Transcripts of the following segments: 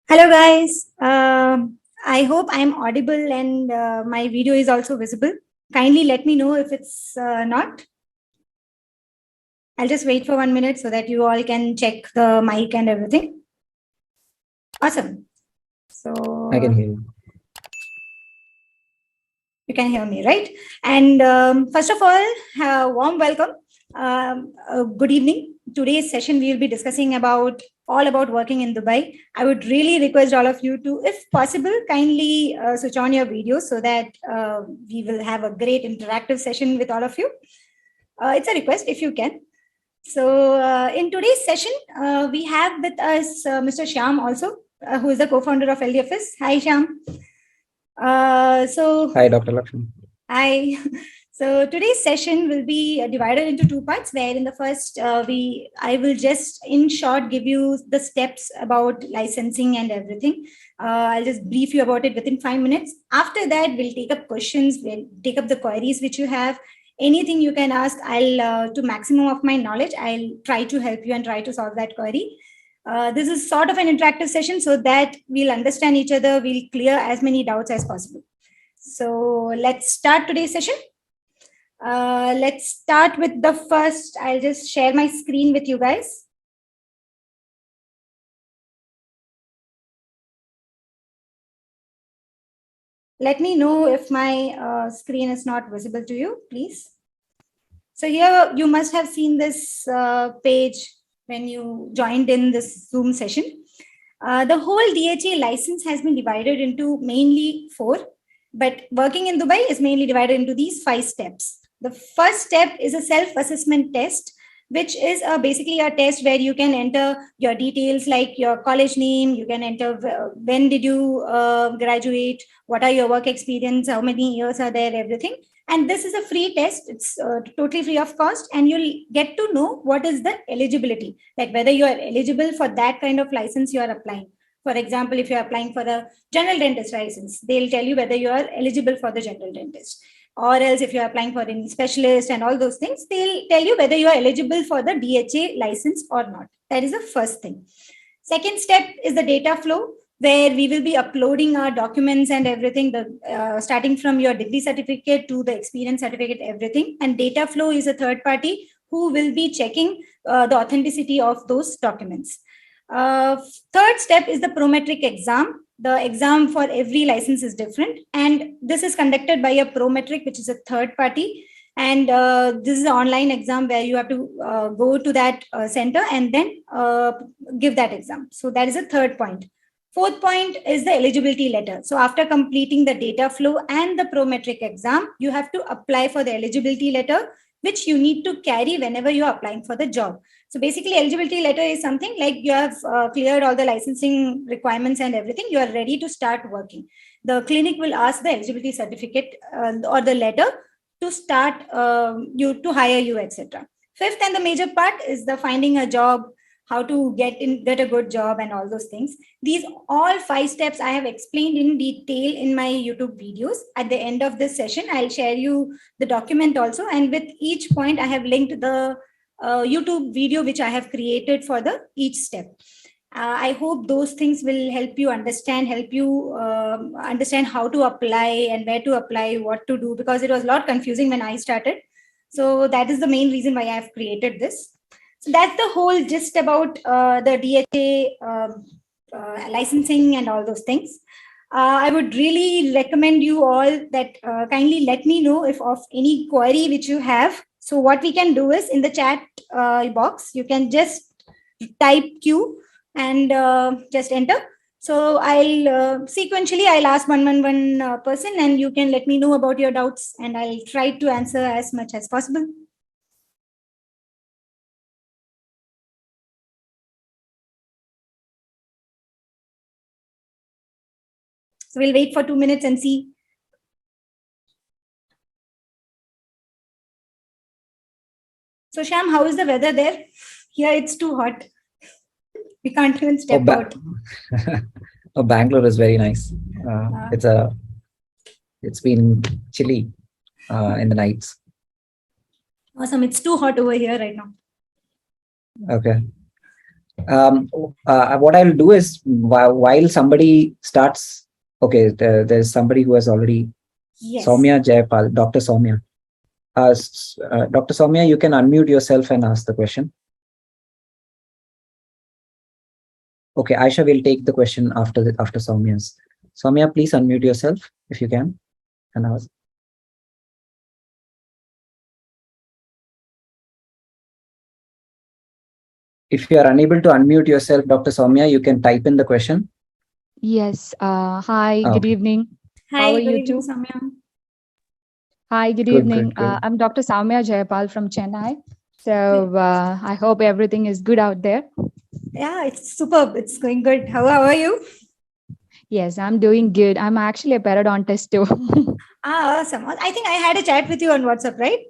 Hello guys, I hope I'm audible and my video is also visible. Kindly let me know if it's not. I'll just wait for 1 minute so that you all can check the mic and everything. Awesome. So I can hear you. You can hear me, right? And first of all, warm welcome. Good evening. Today's session we will be discussing all about working in Dubai. I would really request all of you to, if possible, kindly switch on your videos so that we will have a great interactive session with all of you. It's a request if you can. So in today's session, we have with us Mr. Shyam also, who is the co-founder of LDFS. Hi, Shyam. Hi, Dr. Lakshmy. Hi. So today's session will be divided into two parts, where in the first, I will just in short give you the steps about licensing and everything. I'll just brief you about it within 5 minutes. After that, we'll take up questions, we'll take up the queries which you have. Anything you can ask, I'll, to maximum of my knowledge, I'll try to help you and try to solve that query. This is sort of an interactive session so that we'll understand each other, we'll clear as many doubts as possible. So let's start today's session. Let's start with the first. I'll just share my screen with you guys. Let me know if my screen is not visible to you, please. So here you must have seen this page when you joined in this Zoom session. The whole DHA license has been divided into mainly 4, but working in Dubai is mainly divided into these 5 steps. The first step is a self-assessment test, which is basically a test where you can enter your details like your college name, you can enter when did you graduate, what are your work experience, how many years are there, everything. And this is a free test. It's totally free of cost, and you'll get to know what is the eligibility, like whether you are eligible for that kind of license you are applying. For example, if you're applying for the general dentist license, they'll tell you whether you are eligible for the general dentist. Or else if you're applying for any specialist and all those things, they'll tell you whether you are eligible for the DHA license or not. That is the first thing. Second step is the data flow, where we will be uploading our documents and everything, starting from your degree certificate to the experience certificate, everything. And data flow is a third party who will be checking the authenticity of those documents. Third step is the prometric exam. The exam for every license is different, and this is conducted by a prometric, which is a third party. And this is an online exam where you have to go to that center and then give that exam. So that is a third point. Fourth point is the eligibility letter. So after completing the data flow and the prometric exam, you have to apply for the eligibility letter, which you need to carry whenever you are applying for the job. So basically, eligibility letter is something like you have cleared all the licensing requirements and everything. You are ready to start working. The clinic will ask the eligibility certificate or the letter to start you to hire you, etc. Fifth and the major part is the finding a job, how to get a good job and all those things. These all 5 steps I have explained in detail in my YouTube videos. At the end of this session, I'll share you the document also. And with each point, I have linked the YouTube video which I have created for each step. I hope those things will help you understand how to apply and where to apply, what to do, because it was a lot confusing when I started. So that is the main reason why I have created this. So that's the whole gist about the DHA licensing and all those things. I would really recommend you all that kindly let me know if of any query which you have. So what we can do is in the chat box, you can just type Q and just enter. So I'll sequentially, I'll ask one person, and you can let me know about your doubts, and I'll try to answer as much as possible. So we'll wait for 2 minutes and see. So Shyam, how is the weather there? Here it's too hot. We can't even step out. Bangalore is very nice. It's been chilly in the nights. Awesome. It's too hot over here right now. Okay. What I'll do is while somebody starts, okay, there's somebody who has already, Yes. Soumya Jayapal, Dr. Soumya. Dr. Soumya, you can unmute yourself and ask the question. Okay, Ayesha will take the question after Soumya's. Soumya, please unmute yourself if you can and ask. If you are unable to unmute yourself, Dr. Soumya, you can type in the question. Yes. Hi, good evening. Hi, how are good you evening, two? Soumya. Hi, good Good, evening. good. I'm Dr. Soumya Jayapal from Chennai. So I hope everything is good out there. Yeah, it's superb. It's going good. How are you? Yes, I'm doing good. I'm actually a periodontist too. Awesome. I think I had a chat with you on WhatsApp, right?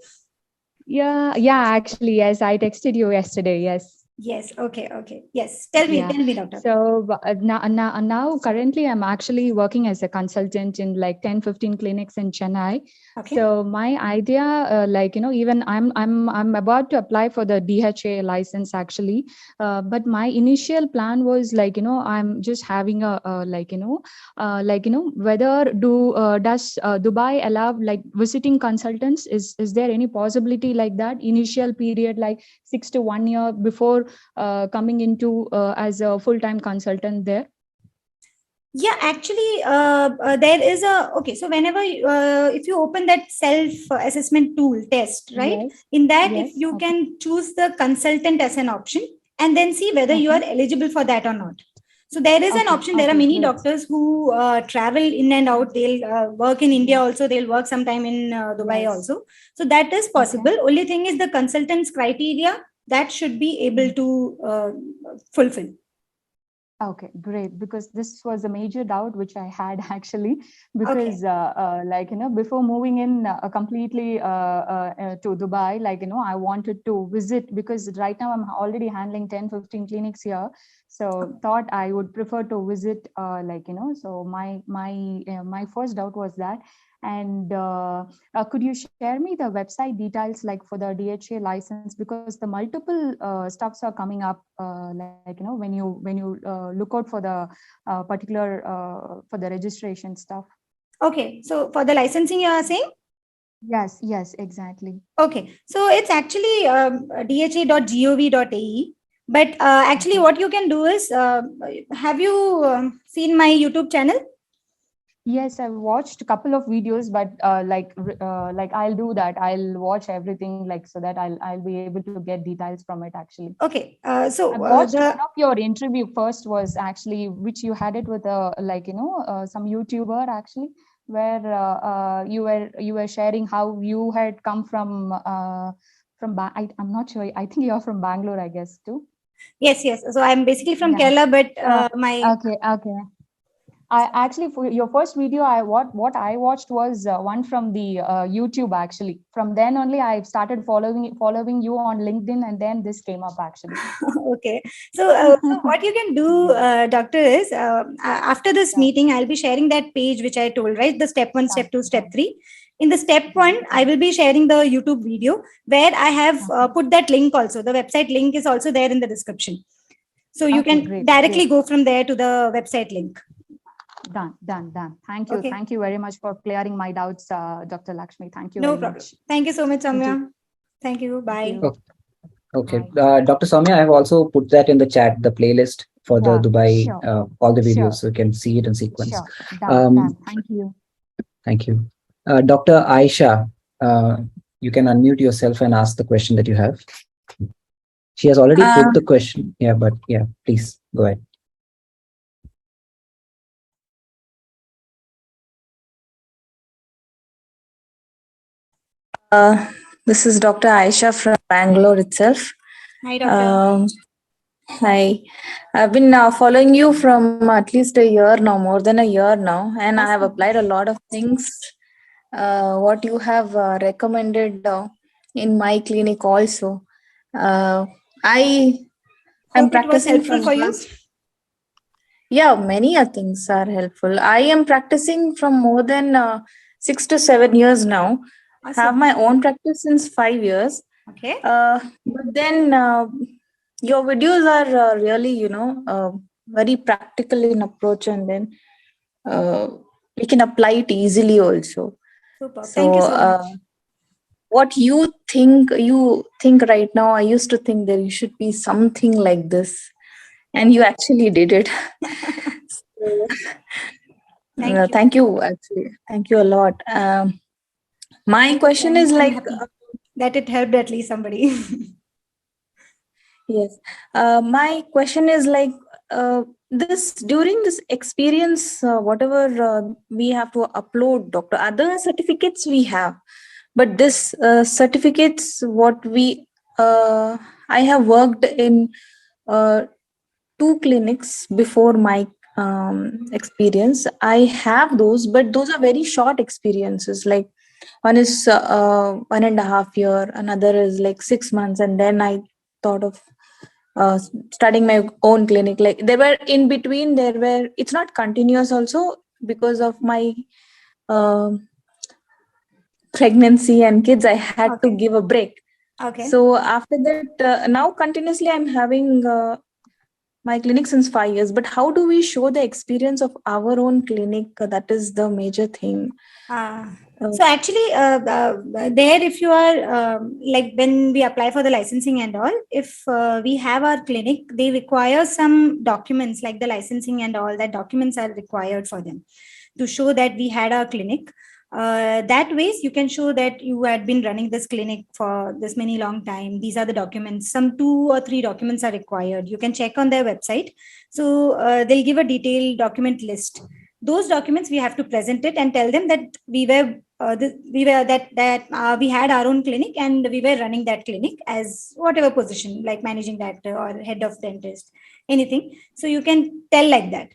Yeah, actually, yes. I texted you yesterday. Yes. Yes. Okay. Yes. Tell me, doctor. So now currently I'm actually working as a consultant in like 10-15 clinics in Chennai. Okay. So my idea, even I'm about to apply for the DHA license actually. But my initial plan was I'm just having a whether does Dubai allow like visiting consultants? Is there any possibility like that initial period like 6 to 1 year before coming into as a full-time consultant there? Yeah, actually, there is okay. So whenever if you open that self-assessment tool test, right? Yes. In that, Yes. if you can choose the consultant as an option, and then see whether you are eligible for that or not. So there is an option. There are many doctors who travel in and out. They'll work in India also. They'll work sometime in Dubai also. So that is possible. Only thing is the consultant's criteria that should be able to fulfill. Okay, great. Because this was a major doubt which I had actually, because before moving in completely to Dubai, I wanted to visit, because right now I'm already handling 10-15 clinics here. So thought I would prefer to visit, so my first doubt was that. And could you share me the website details like for the DHA license, because the multiple stuffs are coming up when you look out for the particular for the registration stuff. Okay, so for the licensing you are saying? Yes, exactly. Okay, so it's actually dha.gov.ae. But actually what you can do is, have you seen my YouTube channel? Yes, I've watched a couple of videos, but I'll do that. I'll watch everything so that I'll be able to get details from it actually. Okay, so I watched one of your interview first was actually which you had it with some YouTuber actually, where you were sharing how you had come from I'm not sure. I think you're from Bangalore, I guess too. Yes. So I'm basically from Kerala, but my okay. I actually, for your first video, what I watched was one from the YouTube actually. From then only, I started following you on LinkedIn, and then this came up actually. Okay, so what you can do, doctor, is after this meeting, I'll be sharing that page which I told, right? The step 1, step 2, step 3. In the step 1, I will be sharing the YouTube video where I have put that link also. The website link is also there in the description. So you can directly go from there to the website link. Done. Thank you. Thank you very much for clearing my doubts, Dr. Lakshmi. Thank you no very problem. much. Thank you so much, Soumya. Thank you. Bye. Okay. Dr. Soumya, I have also put that in the chat, the playlist for the Dubai, all the videos, so you can see it in sequence. Sure. Done. Thank you. Thank you. Dr. Ayesha, you can unmute yourself and ask the question that you have. She has already put the question. Yeah, but yeah, please go ahead. This is Dr. Ayesha from Bangalore itself. Hi, doctor. Hi. I've been following you from at least a year now, more than a year now, and I have applied a lot of things. What you have recommended in my clinic also. I am practicing it was helpful for you. Yeah, many things are helpful. I am practicing from more than 6 to 7 years now. have my own practice since 5 years. Okay. But then your videos are really, very practical in approach, and then we can apply it easily also. Super. So, Thank you so much. what you think right now, I used to think there should be something like this, and you actually did it. So, Thank you. thank you a lot. My question is I'm like, happy that it helped at least somebody. yes, my question is like, this during this experience, whatever we have to upload, doctor, other certificates we have, but this certificates, what we I have worked in uh, two clinics before my experience. I have those, but those are very short experiences. Like one is 1.5 year, another is like 6 months, and then I thought of starting my own clinic. Like there were in between, there were, it's not continuous also because of my um pregnancy and kids. I had to Okay. give a break. Okay. So after that, now continuously I'm having my clinic since 5 years. But how do we show the experience of our own clinic? That is the major thing. So actually, there, if you are like when we apply for the licensing and all, if we have our clinic, they require some documents like the licensing and all that documents are required for them to show that we had our clinic. That ways you can show that you had been running this clinic for this many long time. These are the documents. Some 2 or 3 documents are required. You can check on their website. So they'll give a detailed document list. Those documents we have to present it and tell them that we had our own clinic and we were running that clinic as whatever position, like managing director or head of dentist, anything. So you can tell like that.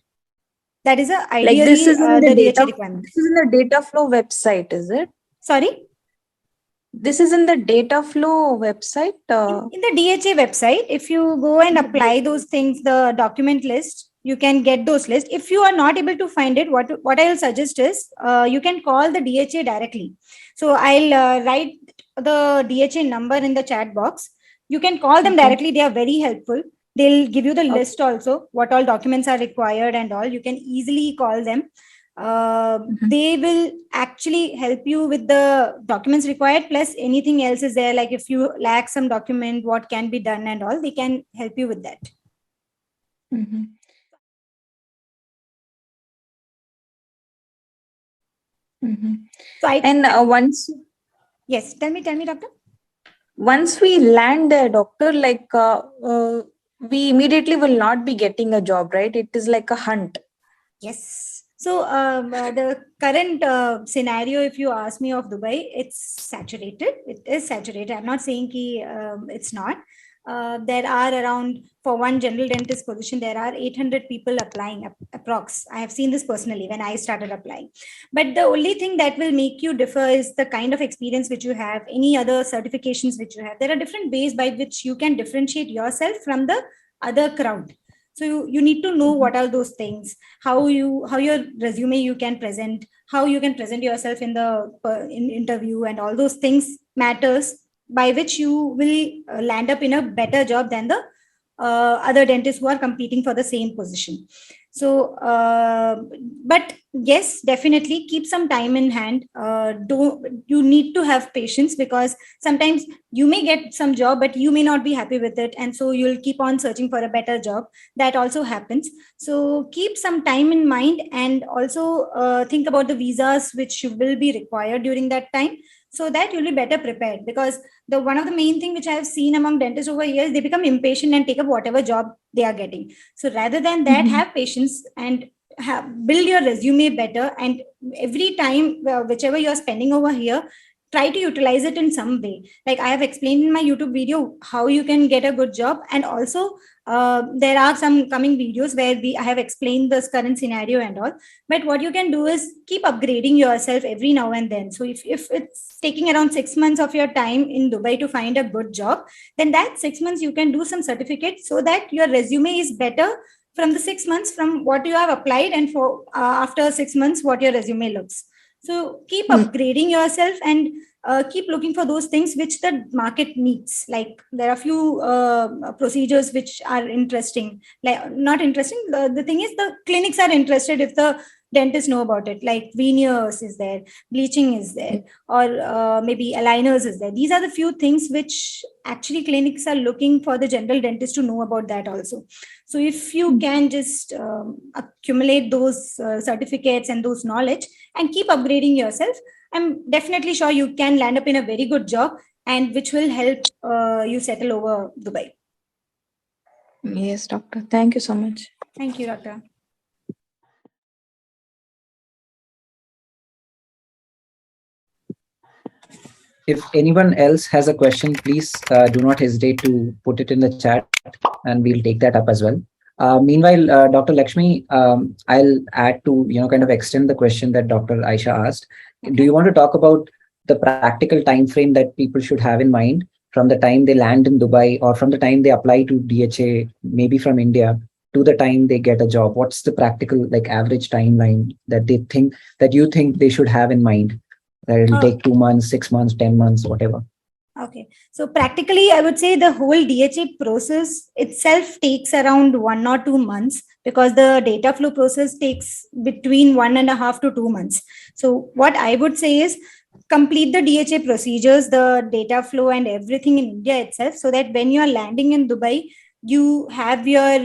That is a Like this ideally is in the the DHA data. requirement. This is in the data flow website, is it? Sorry. This is in the data flow website. In the DHA website, if you go and apply those things, the document list, you can get those lists. If you are not able to find it, what I will suggest is you can call the DHA directly. So I'll write the DHA number in the chat box. You can call them directly. They are very helpful. They'll give you the list also, what all documents are required and all. You can easily call them. They will actually help you with the documents required, plus anything else is there, like if you lack some document, what can be done and all, they can help you with that. So once, yes, tell me, doctor. Once we land there, doctor, like we immediately will not be getting a job, right? It is like a hunt. Yes. So the current scenario, if you ask me, of Dubai, it's saturated. It is saturated. I'm not saying it's not. There are around, for one general dentist position, there are 800 people applying, approx. I have seen this personally when I started applying. But the only thing that will make you differ is the kind of experience which you have, any other certifications which you have. There are different ways by which you can differentiate yourself from the other crowd. So you need to know what are those things, how your resume you can present, how you can present yourself in the interview, and all those things matters, by which you will land up in a better job than the other dentists who are competing for the same position. So but yes, definitely keep some time in hand. You need to have patience, because sometimes you may get some job but you may not be happy with it, and so you'll keep on searching for a better job. That also happens. So keep some time in mind, and also think about the visas which will be required during that time, so that you'll be better prepared. Because the one of the main thing which I have seen among dentists over years, they become impatient and take up whatever job they are getting. So rather than that, have patience and build your resume better. And every time, whichever you are spending over here, try to utilize it in some way. Like I have explained in my YouTube video how you can get a good job, and also there are some coming videos where I have explained this current scenario and all. But what you can do is keep upgrading yourself every now and then. So if it's taking around 6 months of your time in Dubai to find a good job, then that 6 months you can do some certificates, so that your resume is better from the 6 months from what you have applied, and for after 6 months what your resume looks. So keep upgrading yourself and keep looking for those things which the market needs. Like there are few procedures which are interesting, like not interesting. The thing is the clinics are interested if the dentists know about it, like veneers is there, bleaching is there, or maybe aligners is there. These are the few things which actually clinics are looking for the general dentist to know about that also. So if you can just accumulate those certificates and those knowledge and keep upgrading yourself, I'm definitely sure you can land up in a very good job, and which will help you settle over Dubai. Yes, doctor. Thank you so much. Thank you, Doctor. If anyone else has a question, please do not hesitate to put it in the chat and we'll take that up as well. Meanwhile, Dr. Lakshmi, I'll add to, kind of extend the question that Dr. Ayesha asked. Okay. Do you want to talk about the practical time frame that people should have in mind from the time they land in Dubai, or from the time they apply to DHA, maybe from India, to the time they get a job? What's the practical, like, average timeline that you think they should have in mind? That it'll take 2 months, 6 months, 10 months, whatever. Okay. So practically, I would say the whole DHA process itself takes around 1 or 2 months, because the data flow process takes between 1.5 to 2 months. So what I would say is complete the DHA procedures, the data flow and everything in India itself, so that when you are landing in Dubai, you have your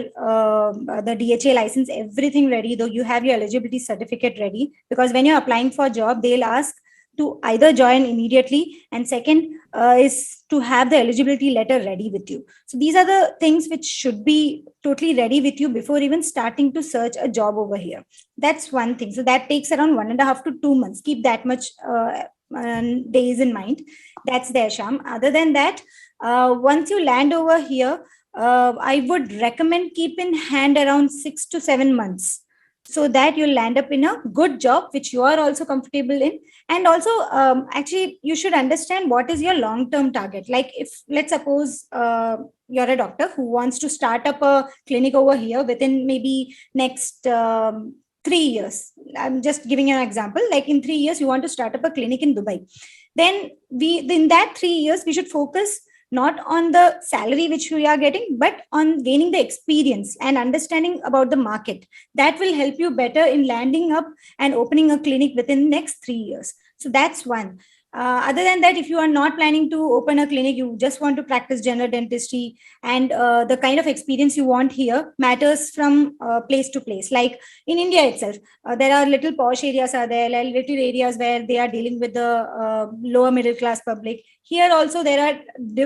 the DHA license, everything ready, though you have your eligibility certificate ready, because when you're applying for a job, they'll ask to either join immediately, and second is to have the eligibility letter ready with you. So these are the things which should be totally ready with you before even starting to search a job over here. That's one thing. So that takes around 1.5 to 2 months. Keep that much days in mind. That's there, Sham. Other than that, once you land over here, I would recommend keep in hand around 6 to 7 months, so that you'll land up in a good job which you are also comfortable in. And also actually you should understand what is your long term target. Like if let's suppose you're a doctor who wants to start up a clinic over here within maybe next 3 years. I'm just giving you an example. Like in 3 years you want to start up a clinic in Dubai, then in that 3 years we should focus not on the salary which we are getting, but on gaining the experience and understanding about the market. That will help you better in landing up and opening a clinic within the next 3 years. So that's one. Other than that, if you are not planning to open a clinic, you just want to practice general dentistry, and the kind of experience you want here matters from place to place. Like in India itself, there are little posh areas are there, like little areas where they are dealing with the lower middle class public. Here also there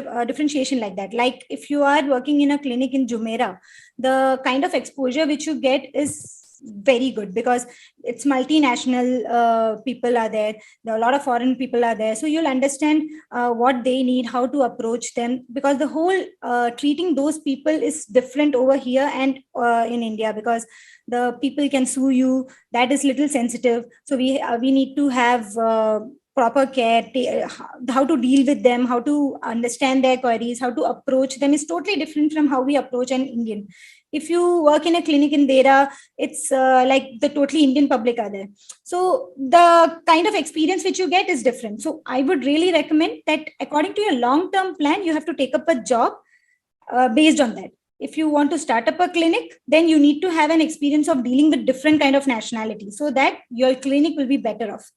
are differentiation like that. Like if you are working in a clinic in Jumeirah, the kind of exposure which you get is very good, because it's multinational people are there, a lot of foreign people are there, so you'll understand what they need, how to approach them, because the whole treating those people is different over here and in India, because the people can sue you. That is little sensitive, so we need to have proper care. How to deal with them, how to understand their queries, how to approach them is totally different from how we approach an Indian. If you work in a clinic in Dera, it's like the totally Indian public are there, so the kind of experience which you get is different. So I would really recommend that according to your long term plan, you have to take up a job based on that. If you want to start up a clinic, then you need to have an experience of dealing with different kind of nationality, so that your clinic will be better off.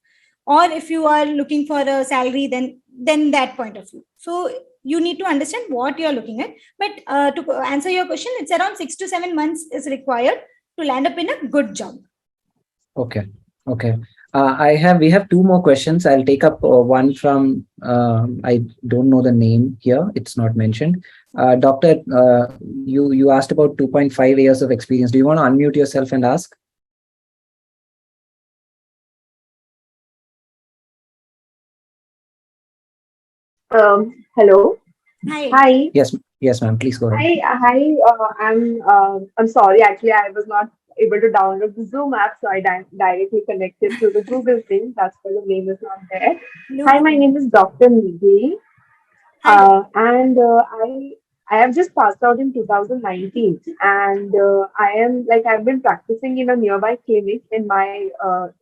Or if you are looking for a salary, then that point of view. So you need to understand what you are looking at. But to answer your question, it's around 6 to 7 months is required to land up in a good job. Okay. We have two more questions. I'll take up one from, I don't know the name here. It's not mentioned. Doctor, you asked about 2.5 years of experience. Do you want to unmute yourself and ask? Hello. Hi. Yes, ma'am. Please go ahead. Hi. I'm sorry. Actually, I was not able to download the Zoom app, so I directly connected to the Google thing. That's why the name is not there. No. Hi, my name is Dr. Nidhi, Hi. and I have just passed out in 2019, and I've been practicing in a nearby clinic in my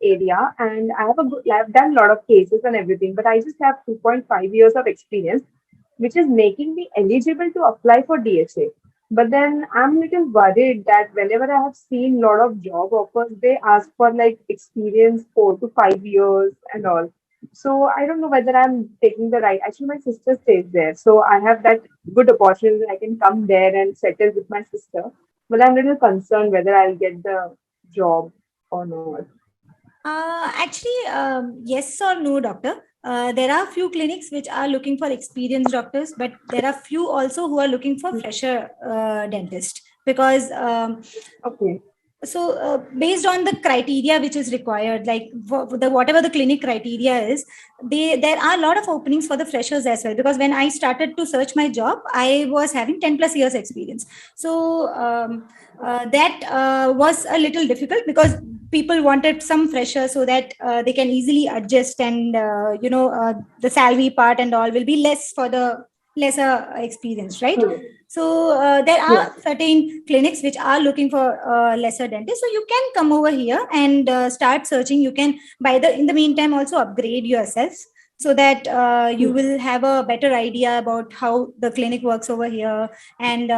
area, and I've done a lot of cases and everything, but I just have 2.5 years of experience, which is making me eligible to apply for DHA. But then I'm a little worried that whenever I have seen a lot of job offers, they ask for like experience 4 to 5 years and all. So I don't know whether I'm taking the right. Actually, my sister stays there, so I have that good opportunity. I can come there and settle with my sister. But I'm a little concerned whether I'll get the job or not. Actually, yes or no, doctor. There are few clinics which are looking for experienced doctors, but there are few also who are looking for fresher dentist, because Okay. so based on the criteria which is required, like for the whatever the clinic criteria is, there are a lot of openings for the freshers as well, because when I started to search my job, I was having 10 plus years experience. So that was a little difficult, because people wanted some fresher so that they can easily adjust, and the salary part and all will be less for the lesser experience, right? Hmm. So there Yes. are certain clinics which are looking for lesser dentists. So you can come over here and start searching. You can, in the meantime, also upgrade yourself, so that you will have a better idea about how the clinic works over here, and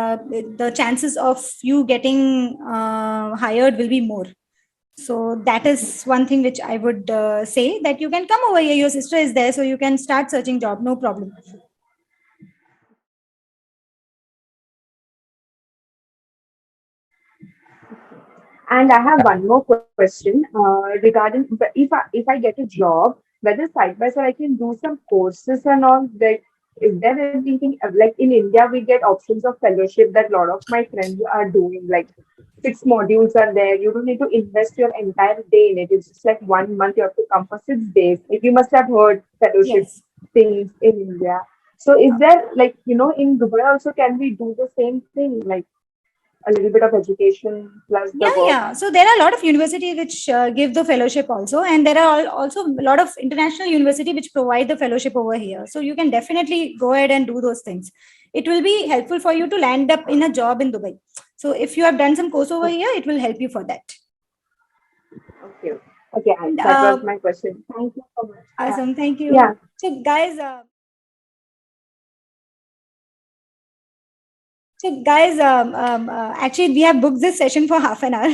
the chances of you getting hired will be more. So that is one thing which I would say, that you can come over here. Your sister is there, so you can start searching job, no problem. And I have one more question regarding, but if I get a job, whether side by side I can do some courses and all. Like, is there anything like in India we get options of fellowship that a lot of my friends are doing? Like 6 modules are there. You don't need to invest your entire day in it. It's just like 1 month you have to come for 6 days. Like you must have heard fellowship Yes. things in India. So is there like in Dubai also can we do the same thing? Like a little bit of education plus the work. Yeah. So there are a lot of universities which give the fellowship also, and there are also a lot of international university which provide the fellowship over here. So you can definitely go ahead and do those things. It will be helpful for you to land up in a job in Dubai. So if you have done some course over here, it will help you for that. Okay. Okay. And, That was my question. Thank you so much. awesome. Thank you. Yeah. So guys. Actually, we have booked this session for half an hour.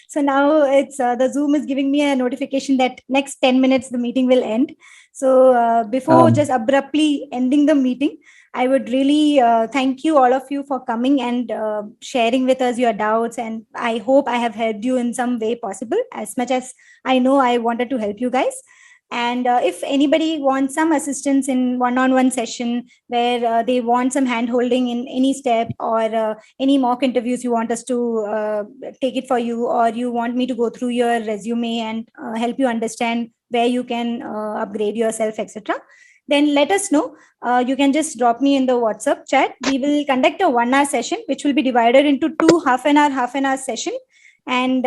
So now it's the Zoom is giving me a notification that next 10 minutes the meeting will end. So before just abruptly ending the meeting, I would really thank you, all of you, for coming and sharing with us your doubts. And I hope I have helped you in some way possible, as much as I know I wanted to help you guys. And if anybody wants some assistance in one-on-one session, where they want some hand holding in any step, or any mock interviews you want us to take it for you, or you want me to go through your resume and help you understand where you can upgrade yourself, etc., then let us know. You can just drop me in the WhatsApp chat. We will conduct a 1 hour session, which will be divided into two half an hour session. And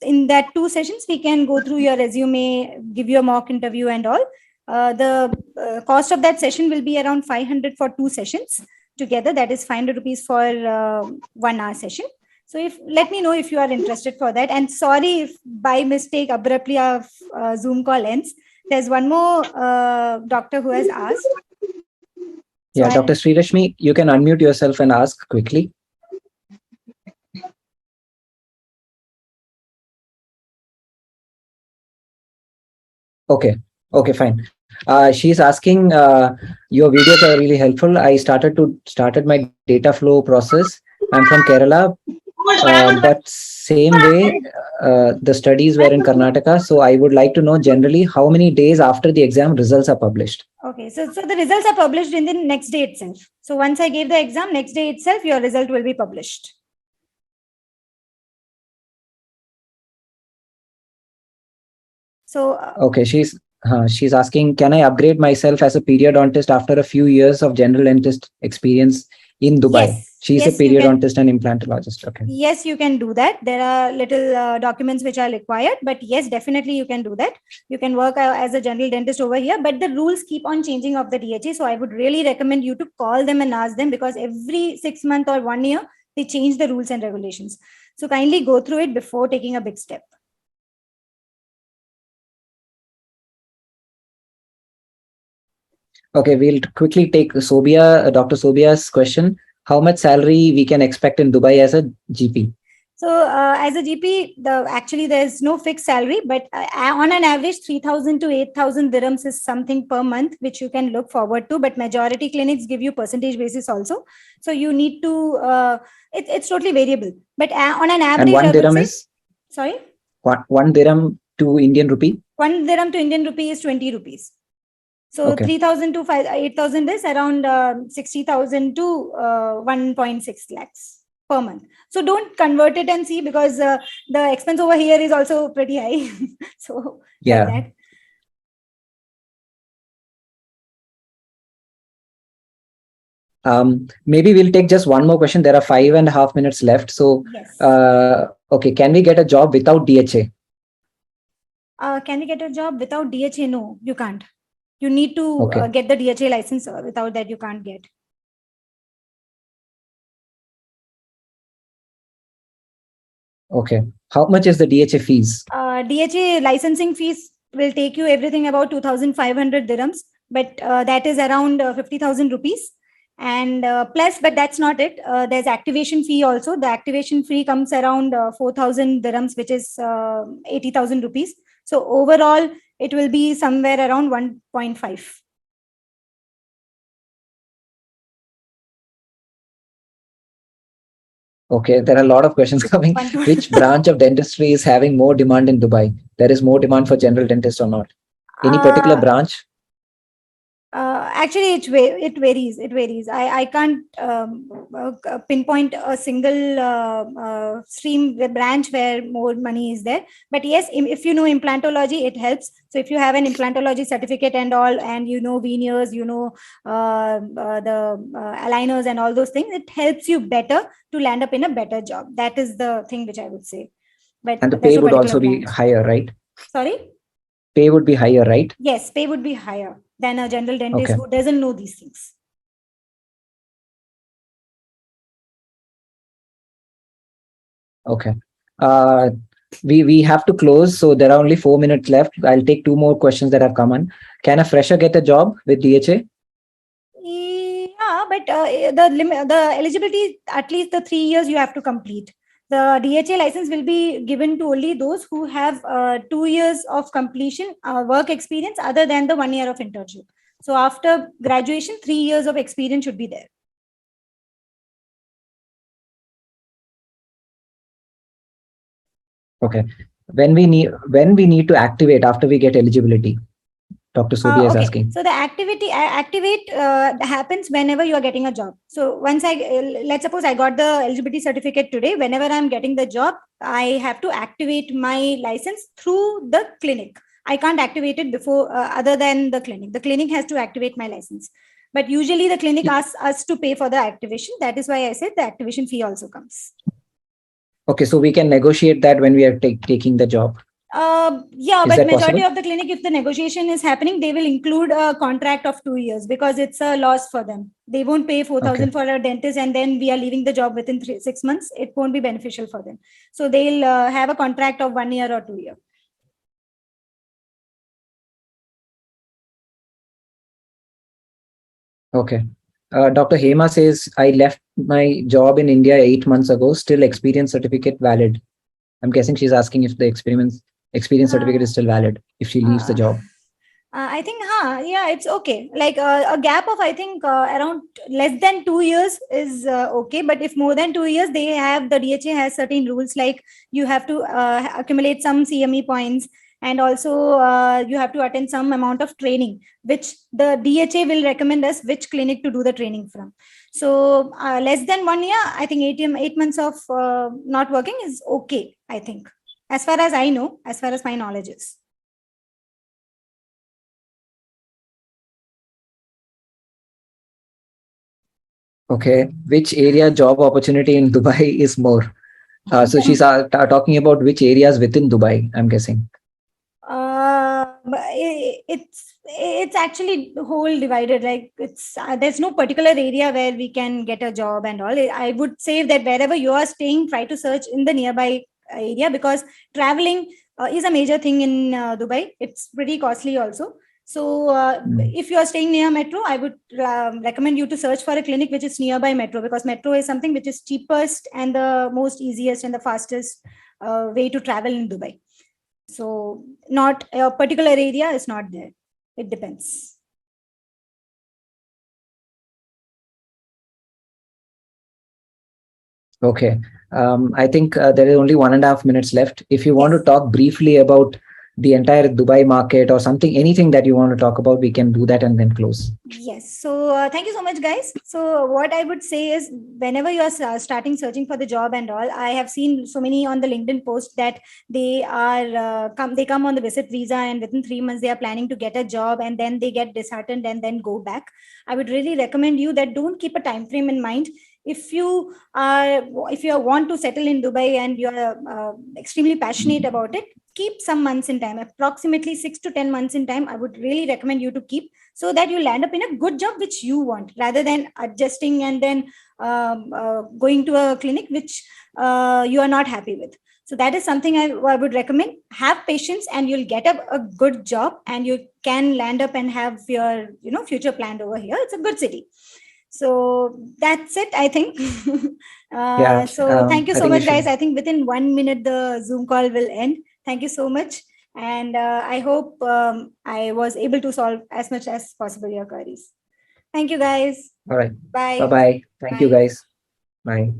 in that two sessions, we can go through your resume, give you a mock interview and all. The cost of that session will be around 500 for two sessions together. That is 500 rupees for 1 hour session. So if let me know if you are interested for that. And sorry if by mistake abruptly our Zoom call ends. There's one more doctor who has asked. So yeah, Dr. Shreelekshmi, you can unmute yourself and ask quickly. Okay. Okay, fine. She's asking, your videos are really helpful. I started my data flow process. I'm from Kerala, but same way, the studies were in Karnataka. So I would like to know generally how many days after the exam results are published. Okay, so the results are published in the next day itself. So once I gave the exam, next day itself, your result will be published. So okay, she's asking, can I upgrade myself as a periodontist after a few years of general dentist experience in Dubai? Yes, She's Yes, a you can. periodontist and implantologist. Okay. Yes, you can do that. There are little documents which are required, but yes, definitely you can do that. You can work as a general dentist over here, but the rules keep on changing of the DHA. So I would really recommend you to call them and ask them, because every 6 months or 1 year, they change the rules and regulations. So kindly go through it before taking a big step. Okay, we'll quickly take Dr. Sobiya's question. How much salary we can expect in Dubai as a GP? So as a GP, actually there's no fixed salary, but on an average, 3,000 to 8,000 dirhams is something per month, which you can look forward to. But majority clinics give you percentage basis also. So you need to, it's totally variable. But on an average, And one I would dirham say, is? sorry? One dirham to Indian rupee? 1 dirham to Indian rupee is 20 rupees. So Okay. 3,000 to 8,000 is around 60,000 to 1.6 lakhs per month. So don't convert it and see, because the expense over here is also pretty high. So Yeah. like that. Maybe we'll take just one more question. There are 5.5 minutes left. So, yes. Okay, can we get a job without DHA? Can we get a job without DHA? No, you can't. You need to Okay. get the DHA license. Without that, you can't get. Okay. How much is the DHA fees? DHA licensing fees will take you everything about 2,500 dirhams, but that is around 50,000 rupees. And plus, but that's not it. There's activation fee also. The activation fee comes around 4,000 dirhams, which is 80,000 rupees. So overall, it will be somewhere around 1.5. Okay, there are a lot of questions coming. Which branch of dentistry is having more demand in Dubai? There is more demand for general dentists or not? Any particular branch? Actually, it varies. It varies. I can't pinpoint a single stream branch where more money is there. But yes, if you know implantology, it helps. So if you have an implantology certificate and all, and you know veneers, you know the aligners and all those things, it helps you better to land up in a better job. That is the thing which I would say. But And the there's pay no would particular also be branch. higher, right? Sorry? Pay would be higher, right? Yes, pay would be higher than a general dentist Okay. who doesn't know these things. Okay. We have to close, so there are only 4 minutes left. I'll take 2 more questions that have come on. Can a fresher get a job with DHA? Yeah, but the eligibility, at least the 3 years you have to complete. The DHA license will be given to only those who have 2 years of completion work experience other than the 1 year of internship. So after graduation, 3 years of experience should be there. Okay. When we need to activate after we get eligibility? Dr. Sobiya is Okay, asking. so the activate happens whenever you are getting a job. So once let's suppose I got the eligibility certificate today. Whenever I'm getting the job, I have to activate my license through the clinic. I can't activate it before other than the clinic. The clinic has to activate my license. But usually the clinic asks us to pay for the activation. That is why I said the activation fee also comes. Okay, so we can negotiate that when we are taking the job. Yeah, Is but that majority possible? of the clinic, if the negotiation is happening, they will include a contract of 2 years, because it's a loss for them. They won't pay 4,000 for a dentist and then we are leaving the job within 6 months. It won't be beneficial for them. So they'll have a contract of 1 year or 2 year. Okay. Dr. Hema says, I left my job in India 8 months ago, still experience certificate valid. I'm guessing she's asking if the experience certificate is still valid if she leaves the job. I think, yeah, it's okay. Like a gap of, I think, around less than 2 years is okay. But if more than 2 years, the DHA has certain rules, like you have to accumulate some CME points, and also you have to attend some amount of training, which the DHA will recommend us which clinic to do the training from. So less than 1 year, I think 8 months of not working is okay, I think, as far as I know, as far as my knowledge is. Okay. Which area job opportunity in Dubai is more? So she's talking about which areas within Dubai, I'm guessing. But it's actually whole divided. Like it's there's no particular area where we can get a job and all. I would say that wherever you are staying, try to search in the nearby area, because traveling is a major thing in Dubai. It's pretty costly also. So if you are staying near metro, I would recommend you to search for a clinic which is nearby metro, because metro is something which is cheapest and the most easiest and the fastest way to travel in Dubai. So not a particular area is not there. It depends. Okay. I think there is only 1.5 minutes left. If you want to Yes. talk briefly about the entire Dubai market or something, anything that you want to talk about, we can do that and then close. Yes. So thank you so much, guys. So what I would say is, whenever you are starting searching for the job and all, I have seen so many on the LinkedIn post that they are they come on the visit visa, and within 3 months they are planning to get a job, and then they get disheartened and then go back. I would really recommend you that don't keep a time frame in mind. If you are, if you want to settle in Dubai and you are extremely passionate about it, keep some months in time, approximately 6 to 10 months in time. I would really recommend you to keep, so that you land up in a good job which you want, rather than adjusting and then going to a clinic which you are not happy with. So that is something I would recommend. Have patience and you'll get a good job, and you can land up and have your future planned over here. It's a good city. So that's it, I think. Yeah. So thank you I so think we much, guys. should. I think within 1 minute the Zoom call will end. Thank you so much. And I hope I was able to solve as much as possible your queries. Thank you, guys. All right. Bye Bye. bye. Thank you, Bye. guys. Bye.